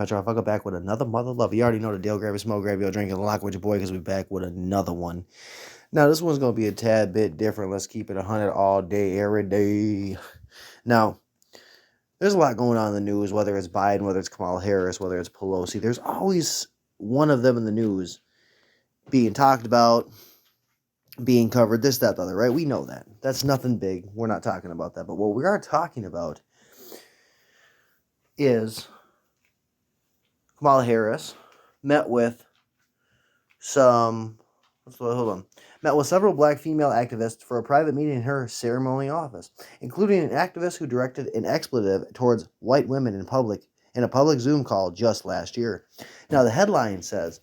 Metro, I'll go back with another mother love. You already know the deal. Grab your smoke, grab your drink, and lock with your boy because we're back with another one. Now, this one's going to be a tad bit different. Let's keep it 100 all day, every day. Now, there's a lot going on in the news, whether it's Biden, whether it's Kamala Harris, whether it's Pelosi. There's always one of them in the news being talked about, being covered, this, that, the other, right? We know that. That's nothing big. We're not talking about that. But what we are talking about is Kamala Harris met with met with several black female activists for a private meeting in her ceremonial office, including an activist who directed an expletive towards white women in a public Zoom call just last year. Now, the headline says,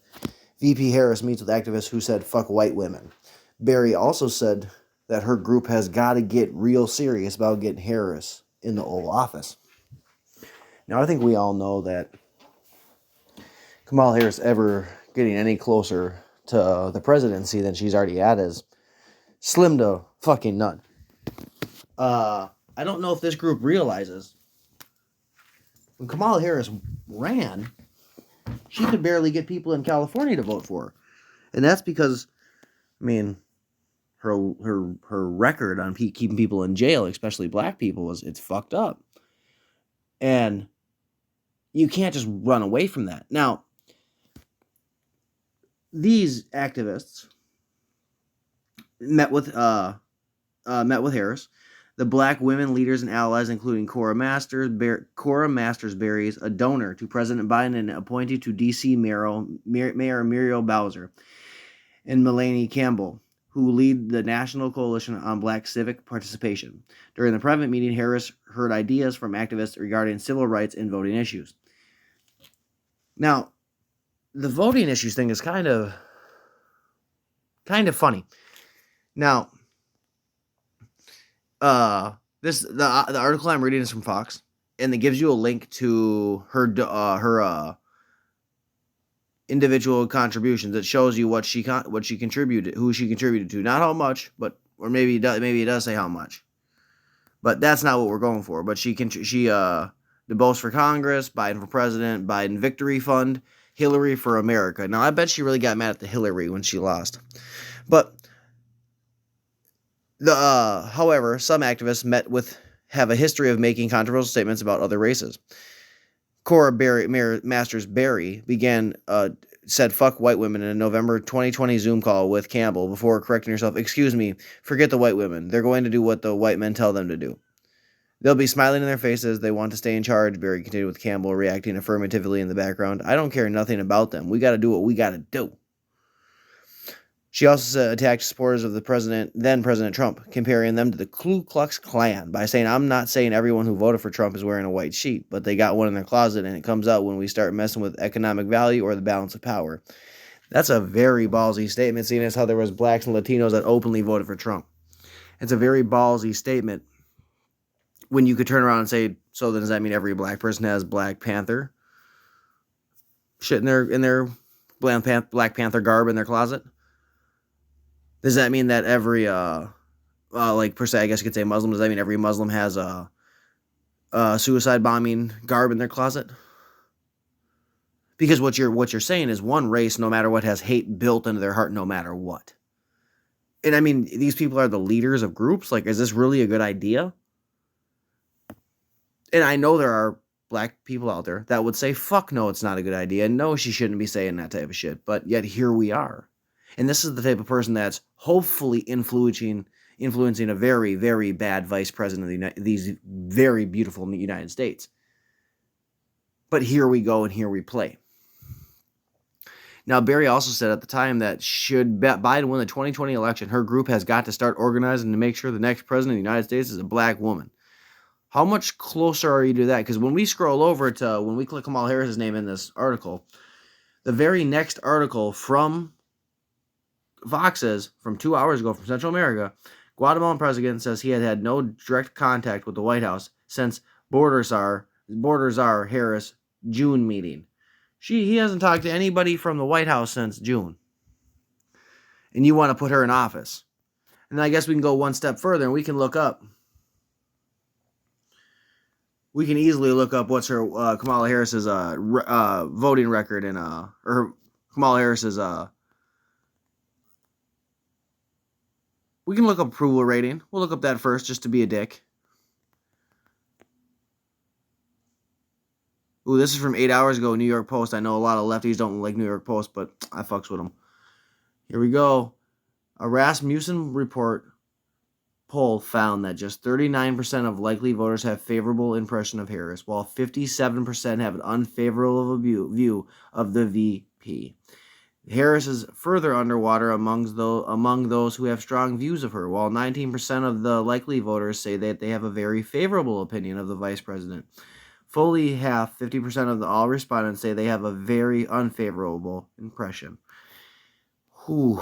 VP Harris meets with activists who said fuck white women. Berry also said that her group has got to get real serious about getting Harris in the Oval Office. Now, I think we all know that Kamala Harris ever getting any closer to the presidency than she's already at is slim to fucking none. I don't know if this group realizes when Kamala Harris ran, she could barely get people in California to vote for her. And that's because, I mean, her record on keeping people in jail, especially black people, it's fucked up. And you can't just run away from that. Now, these activists met with Harris. The black women leaders and allies, including Cora Masters Berries, a donor to President Biden and appointee to D.C. Mayor Muriel Bowser, and Melanie Campbell, who lead the National Coalition on Black Civic Participation. During the private meeting, Harris heard ideas from activists regarding civil rights and voting issues. Now, the voting issues thing is kind of funny. Now, the article I'm reading is from Fox, and it gives you a link to her individual contributions. It shows you what she contributed, who she contributed to, not how much, or maybe it does say how much, but that's not what we're going for. But the Boast for Congress, Biden for President, Biden Victory Fund, Hillary for America. Now, I bet she really got mad at the Hillary when she lost. But however, some activists have a history of making controversial statements about other races. Cora Masters Berry said fuck white women in a November 2020 Zoom call with Campbell before correcting herself. Excuse me, forget the white women. They're going to do what the white men tell them to do. They'll be smiling in their faces. They want to stay in charge, Berry continued, with Campbell reacting affirmatively in the background. I don't care nothing about them. We got to do what we got to do. She also attacked supporters of then President Trump, comparing them to the Ku Klux Klan by saying, I'm not saying everyone who voted for Trump is wearing a white sheet, but they got one in their closet and it comes out when we start messing with economic value or the balance of power. That's a very ballsy statement, seeing as how there was blacks and Latinos that openly voted for Trump. It's a very ballsy statement when you could turn around and say, so then does that mean every black person has Black Panther shit in their Black Panther garb in their closet? Does that mean that every, per se, I guess you could say Muslim, does that mean every Muslim has a suicide bombing garb in their closet? Because what you're saying is one race, no matter what, has hate built into their heart no matter what. And I mean, these people are the leaders of groups. Like, is this really a good idea? And I know there are black people out there that would say, fuck no, it's not a good idea. No, she shouldn't be saying that type of shit. But yet here we are. And this is the type of person that's hopefully influencing a very, very bad vice president of these very beautiful United States. But here we go and here we play. Now, Berry also said at the time that should Biden win the 2020 election, her group has got to start organizing to make sure the next president of the United States is a black woman. How much closer are you to that? Because when we scroll over to, when we click Kamala Harris's name in this article, the very next article from Fox says, from 2 hours ago from Central America, Guatemalan president says he had no direct contact with the White House since border czar Harris June meeting. He hasn't talked to anybody from the White House since June. And you want to put her in office. And I guess we can go one step further and we can look up we can easily look up what's her Kamala Harris's voting record and or Kamala Harris's we can look up approval rating. We'll look up that first just to be a dick. Ooh, this is from 8 hours ago, New York Post. I know a lot of lefties don't like New York Post, but I fucks with them. Here we go. A Rasmussen report poll found that just 39% of likely voters have favorable impression of Harris, while 57% have an unfavorable view of the VP. Harris is further underwater among those who have strong views of her, while 19% of the likely voters say that they have a very favorable opinion of the vice president. Fully half, 50% of all respondents say they have a very unfavorable impression. Whew.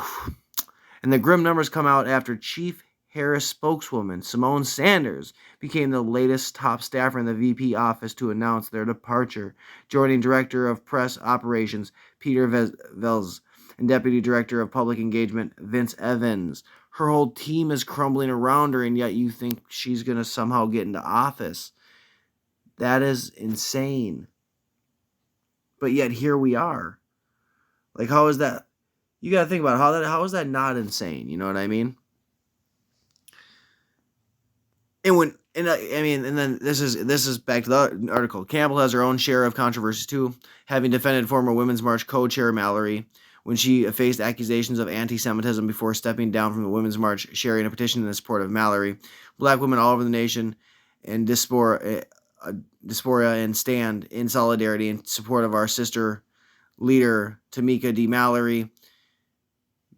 And the grim numbers come out after Chief Harris spokeswoman Simone Sanders became the latest top staffer in the VP office to announce their departure, joining Director of Press Operations Peter Vels and Deputy Director of Public Engagement Vince Evans. Her whole team is crumbling around her, and yet you think she's going to somehow get into office. That is insane. But yet here we are. Like, how is that? You got to think about how is that not insane? You know what I mean? And then this is back to the article. Campbell has her own share of controversies too, having defended former Women's March co-chair Mallory when she faced accusations of anti-Semitism before stepping down from the Women's March, sharing a petition in support of Mallory. Black women all over the nation and dysphoria and stand in solidarity in support of our sister leader Tamika D. Mallory.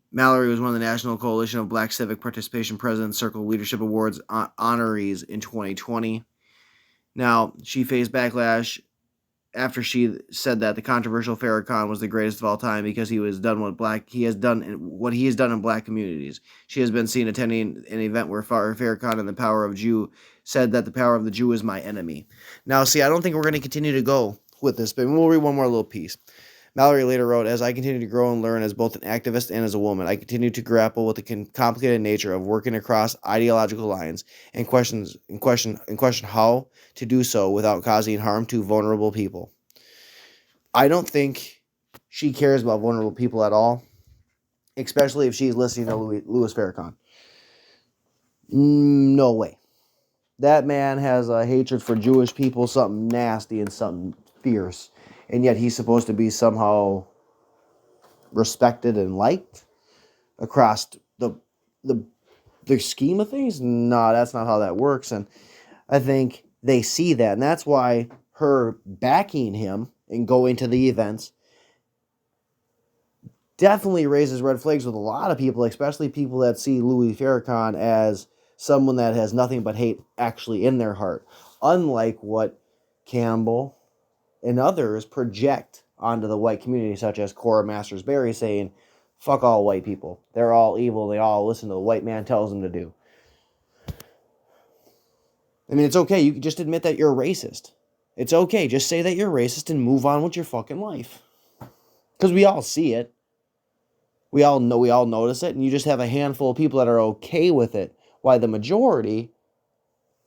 Mallory was one of the National Coalition of Black Civic Participation President's Circle Leadership Awards honorees in 2020. Now, she faced backlash after she said that the controversial Farrakhan was the greatest of all time because he has done what he has done in black communities. She has been seen attending an event where Farrakhan and the power of Jew said that the power of the Jew is my enemy. Now, see, I don't think we're going to continue to go with this, but we'll read one more little piece. Mallory later wrote, as I continue to grow and learn as both an activist and as a woman, I continue to grapple with the complicated nature of working across ideological lines and question how to do so without causing harm to vulnerable people. I don't think she cares about vulnerable people at all, especially if she's listening to Louis Farrakhan. No way. That man has a hatred for Jewish people, something nasty and something fierce. And yet he's supposed to be somehow respected and liked across the scheme of things. No, that's not how that works. And I think they see that. And that's why her backing him and going to the events definitely raises red flags with a lot of people, especially people that see Louis Farrakhan as someone that has nothing but hate actually in their heart. Unlike what Campbell and others project onto the white community, such as Cora Masters Berry saying, fuck all white people. They're all evil. They all listen to the white man tells them to do. I mean, it's okay. You can just admit that you're a racist. It's okay. Just say that you're racist and move on with your fucking life. Because we all see it. We all notice it. And you just have a handful of people that are okay with it. Why the majority,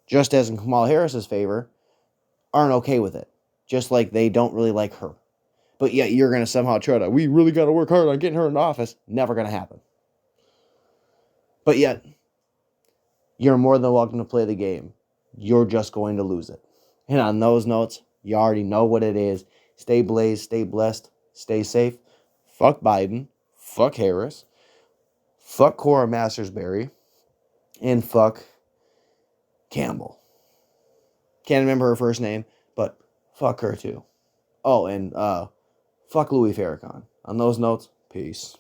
just as in Kamala Harris's favor, aren't okay with it. Just like they don't really like her. But yet you're going to somehow try to, we really got to work hard on getting her in office. Never going to happen. But yet, you're more than welcome to play the game. You're just going to lose it. And on those notes, you already know what it is. Stay blazed, stay blessed, stay safe. Fuck Biden. Fuck Harris. Fuck Cora Masters-Berry. And fuck Campbell. Can't remember her first name, but fuck her too. Oh, and fuck Louis Farrakhan. On those notes, peace.